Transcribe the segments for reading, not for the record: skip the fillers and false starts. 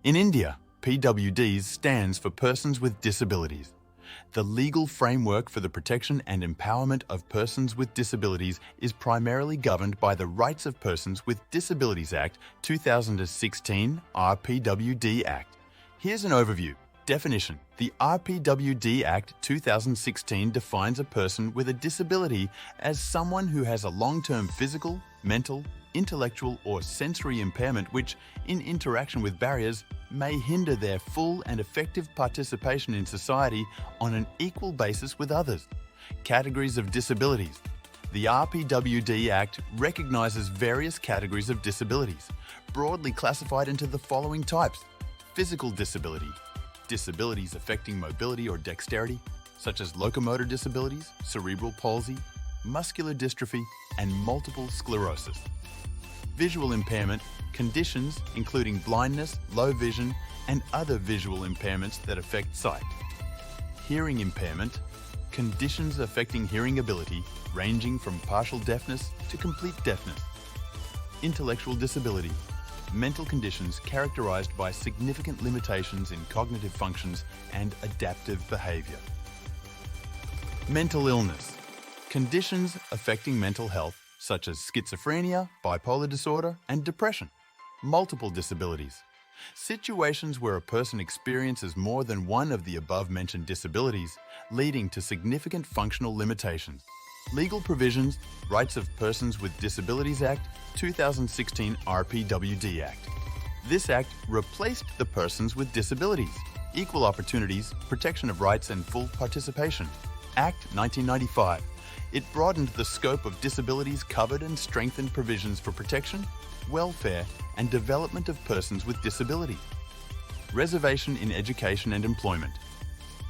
In India, PWDs stands for Persons with Disabilities. The legal framework for the protection and empowerment of persons with disabilities is primarily governed by the Rights of Persons with Disabilities Act 2016 RPWD Act. Here's an overview. Definition. The RPWD Act 2016 defines a person with a disability as someone who has a long-term physical, mental, intellectual or sensory impairment which, in interaction with barriers, may hinder their full and effective participation in society on an equal basis with others. Categories of disabilities. The RPWD Act recognizes various categories of disabilities, broadly classified into the following types: physical disability, disabilities affecting mobility or dexterity, such as locomotor disabilities, cerebral palsy, muscular dystrophy, and multiple sclerosis. Visual impairment, conditions including blindness, low vision, and other visual impairments that affect sight. Hearing impairment, conditions affecting hearing ability, ranging from partial deafness to complete deafness. Intellectual disability, mental conditions characterized by significant limitations in cognitive functions and adaptive behavior. Mental illness, conditions affecting mental health such as schizophrenia, bipolar disorder, and depression. Multiple disabilities, situations where a person experiences more than one of the above-mentioned disabilities, leading to significant functional limitations. Legal provisions, Rights of Persons with Disabilities Act 2016 RPWD Act. This act replaced the Persons with Disabilities, Equal Opportunities, Protection of Rights and Full Participation Act 1995. It broadened the scope of disabilities covered and strengthened provisions for protection, welfare, and development of persons with disabilities. Reservation in education and employment.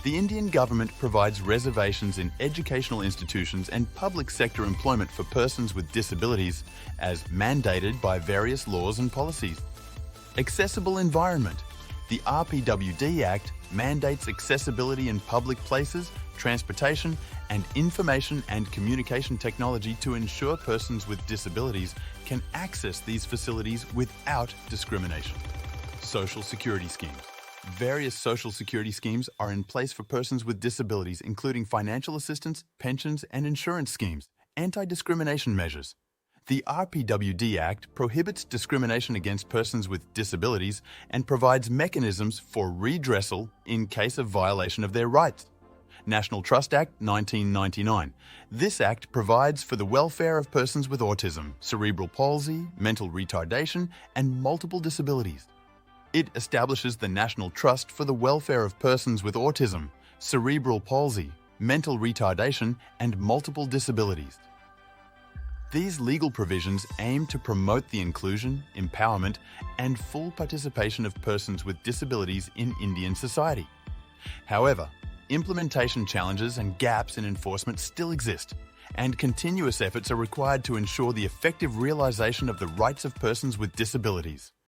The Indian government provides reservations in educational institutions and public sector employment for persons with disabilities as mandated by various laws and policies. Accessible environment. The RPWD Act mandates accessibility in public places, transportation, and information and communication technology to ensure persons with disabilities can access these facilities without discrimination. Social security schemes. Various social security schemes are in place for persons with disabilities, including financial assistance, pensions, and insurance schemes. Anti-discrimination measures. The RPWD Act prohibits discrimination against persons with disabilities and provides mechanisms for redressal in case of violation of their rights. National Trust Act 1999. This act provides for the welfare of persons with autism, cerebral palsy, mental retardation, and multiple disabilities. It establishes the National Trust for the welfare of persons with autism, cerebral palsy, mental retardation, and multiple disabilities. These legal provisions aim to promote the inclusion, empowerment, and full participation of persons with disabilities in Indian society. However, implementation challenges and gaps in enforcement still exist, and continuous efforts are required to ensure the effective realization of the rights of persons with disabilities.